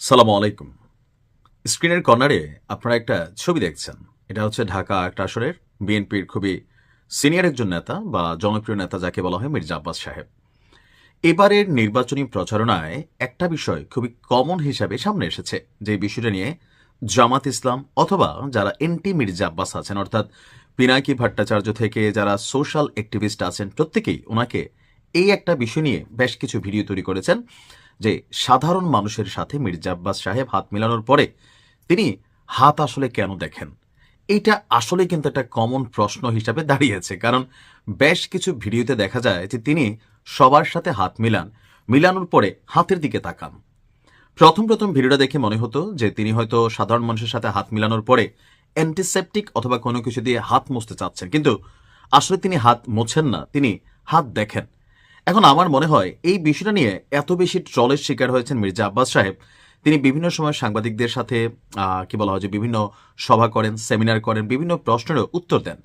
সালামু আলাইকুম। স্ক্রিনের কর্নারে আপনারা একটা ছবি দেখছেন। এটা হচ্ছে ঢাকা ৮ আসনের বিএনপির খুবই সিনিয়র একজন নেতা বা জনপ্রিয় নেতা যাকে বলা হয় মির্জা আব্বাস সাহেব। এবারের নির্বাচনী প্রচারণায় একটা বিষয় খুবই কমন হিসাবে সামনে এসেছে, যে বিষয়টা নিয়ে জামাত ইসলাম অথবা যারা এন্টি মির্জা আব্বাস আছেন, অর্থাৎ পিনাকি ভট্টাচার্য থেকে যারা সোশ্যাল অ্যাক্টিভিস্ট আছেন, প্রত্যেকেই ওনাকে এই একটা বিষয় নিয়ে বেশ কিছু ভিডিও তৈরি করেছেন যে সাধারণ মানুষের সাথে মির্জা আব্বাস সাহেব হাত মিলানোর পরে তিনি হাত আসলে কেন দেখেন। এইটা আসলে কিন্তু একটা কমন প্রশ্ন হিসাবে দাঁড়িয়েছে, কারণ বেশ কিছু ভিডিওতে দেখা যায় যে তিনি সবার সাথে হাত মিলানোর পরে হাতের দিকে তাকান। প্রথম প্রথম ভিডিওটা দেখে মনে হতো যে তিনি হয়তো সাধারণ মানুষের সাথে হাত মিলানোর পরে অ্যান্টিসেপটিক অথবা কোনো কিছু দিয়ে হাত মুছতে চাচ্ছেন, কিন্তু আসলে তিনি হাত মোছেন না, তিনি হাত দেখেন। এখন আমার মনে হয় এই বিষয়টা নিয়ে এত বেশি ট্রলের শিকার হয়েছেন মির্জা আব্বাস সাহেব। তিনি বিভিন্ন সময় সাংবাদিকদের সাথে কি বলা হয় যে বিভিন্ন সভা করেন, সেমিনার করেন, বিভিন্ন প্রশ্নেরও উত্তর দেন।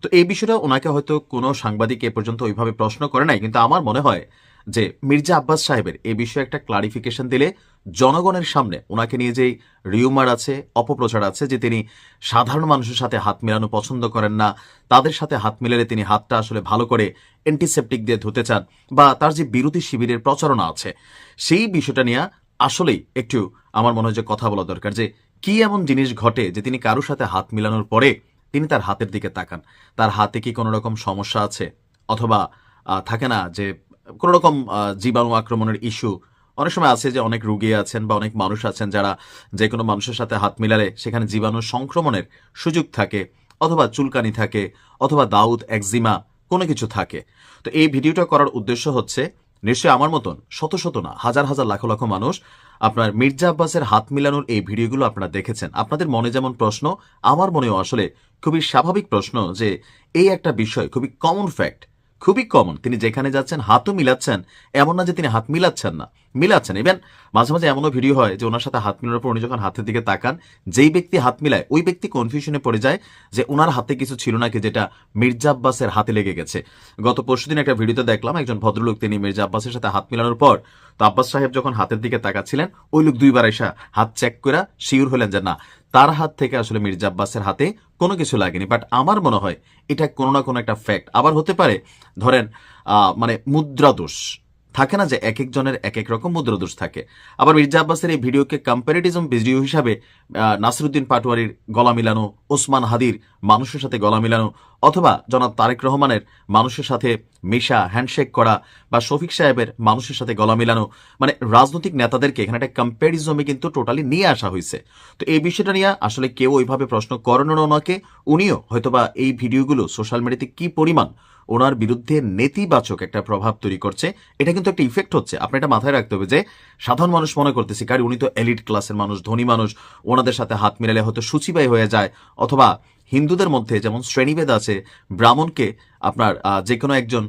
তো এই বিষয়টা ওনাকে হয়তো কোনো সাংবাদিক এ পর্যন্ত ওইভাবে প্রশ্ন করে নাই, কিন্তু আমার মনে হয় যে মির্জা আব্বাস সাহেবের এই বিষয়ে একটা ক্লারিফিকেশন দিলে জনগণের সামনে ওনাকে নিয়ে যেই রিউমার আছে, অপপ্রচার আছে যে তিনি সাধারণ মানুষের সাথে হাত মেলানো পছন্দ করেন না, তাদের সাথে হাত মিলালে তিনি হাতটা আসলে ভালো করে অ্যান্টিসেপটিক দিয়ে ধুতে চান, বা তার যে বিরোধী শিবিরের প্রচারণা আছে, সেই বিষয়টা নিয়ে আসলেই একটু আমার মনে হয় যে কথা বলা দরকার, যে কি এমন জিনিস ঘটে যে তিনি কারোর সাথে হাত মিলানোর পরে তিনি তার হাতের দিকে তাকান। তার হাতে কি কোনো রকম সমস্যা আছে, অথবা থাকে না যে কোনো রকম জীবাণু আক্রমণের ইস্যু। অনেক সময় আছে যে অনেক রোগী আছেন বা অনেক মানুষ আছেন যারা যে কোনো মানুষের সাথে হাত মিলালে সেখানে জীবাণু সংক্রমণের সুযোগ থাকে, অথবা চুলকানি থাকে, অথবা দাউদ একজিমা কোনো কিছু থাকে। তো এই ভিডিওটা করার উদ্দেশ্য হচ্ছে, নিশ্চয়ই আমার মতন শত শত না, হাজার হাজার লাখ লাখ মানুষ আপনার মির্জা আব্বাসের হাত মিলানোর এই ভিডিওগুলো আপনারা দেখেছেন। আপনাদের মনে যেমন প্রশ্ন, আমার মনেও আসলে খুবই স্বাভাবিক প্রশ্ন যে এই একটা বিষয় খুবই কমন ফ্যাক্ট, খুবই কমন। তিনি যেখানে যাচ্ছেন হাতও মিলাচ্ছেন, এমন না যে তিনি হাত মিলাচ্ছেন না, মিলাচ্ছেন। ইভেন মাঝে মাঝে এমনও ভিডিও হয় যে ওনার সাথে হাত মিলানোর পর উনি যখন হাতের দিকে তাকান, যেই ব্যক্তি হাত মিলায় ওই ব্যক্তি কনফিউশনে পড়ে যায় যে ওনার হাতে কিছু ছিল নাকি যেটা মির্জা আব্বাসের হাতে লেগে গেছে। গত পরশুদিন একটা ভিডিওতে দেখলাম একজন ভদ্রলোক তিনি মির্জা আব্বাসের সাথে হাত মিলানোর পর তো আব্বাস সাহেব যখন হাতের দিকে তাকাচ্ছিলেন, ওই লোক দুইবার এসে হাত চেক করে শিওর হলেন যে না, তার হাত থেকে আসলে মির্জা আব্বাসের হাতে কোনো কিছু লাগেনি। বাট আমার মনে হয় এটা কোনো না কোনো একটা ফ্যাক্ট। আবার হতে পারে ধরেন মানে মুদ্রা দোষ থাকে না, যে এক একজনের এক এক রকম মুদ্রা দোষ থাকে। আবার মির্জা আব্বাসের এই ভিডিওকে কম্পারিটিজম ভিডিও হিসাবে নাসিরুদ্দিন পাটোয়ারির গলা মিলানো, ওসমান হাদির মানুষের সাথে গলা মিলানো, অথবা জনাব তারেক রহমানের মানুষের সাথে মিশা হ্যান্ডশেক করা, বা শফিক সাহেবের মানুষের সাথে গলা মিলানো, মানে রাজনৈতিক নেতাদেরকে এখানে একটা কম্প্যারিজমে কিন্তু টোটালি নিয়ে আসা হয়েছে। তো এই বিষয়টা নিয়ে আসলে কেউ ওইভাবে প্রশ্ন করেন না ওনাকে। উনিও হয়তোবা এই ভিডিওগুলো সোশ্যাল মিডিয়াতে কি পরিমাণ ওনার বিরুদ্ধে নেতিবাচক একটা প্রভাব তৈরি করছে, এটা কিন্তু একটা ইফেক্ট হচ্ছে। আপনি এটা মাথায় রাখতে হবে যে সাধারণ মানুষ মনে করতেছি কারণ উনি তো এলিট ক্লাসের মানুষ, ধনী মানুষ, ওনাদের সাথে হাত মিলালে হয়তো সূচিবাই হয়ে যায়, অথবা হিন্দুদের মধ্যে যেমন শ্রেণীভেদ আছে, ব্রাহ্মণকে আপনার যে কোনো একজন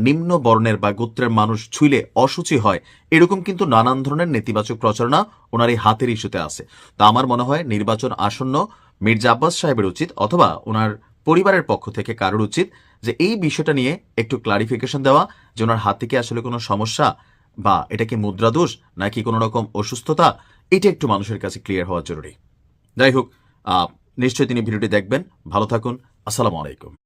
নিম্ন বর্ণের বা গোত্রের মানুষ ছুঁইলে অসুচি হয়, এরকম কিন্তু নানান ধরনের নেতিবাচক প্রচারণা ওনার এই হাতের ইস্যুতে আছে। তা আমার মনে হয় নির্বাচন আসন্ন, মির্জা আব্বাস সাহেবের উচিত অথবা ওনার পরিবারের পক্ষ থেকে কারোর উচিত যে এই বিষয়টা নিয়ে একটু ক্লারিফিকেশন দেওয়া, যে ওনার হাতে কি আসলে কোনো সমস্যা, বা এটা কি মুদ্রা দোষ নাকি কোনো রকম অসুস্থতা, এটা একটু মানুষের কাছে ক্লিয়ার হওয়া জরুরি। যাই হোক, নিশ্চয়ই তিনি ভিডিওটি দেখবেন। ভালো থাকুন। আসসালামু আলাইকুম।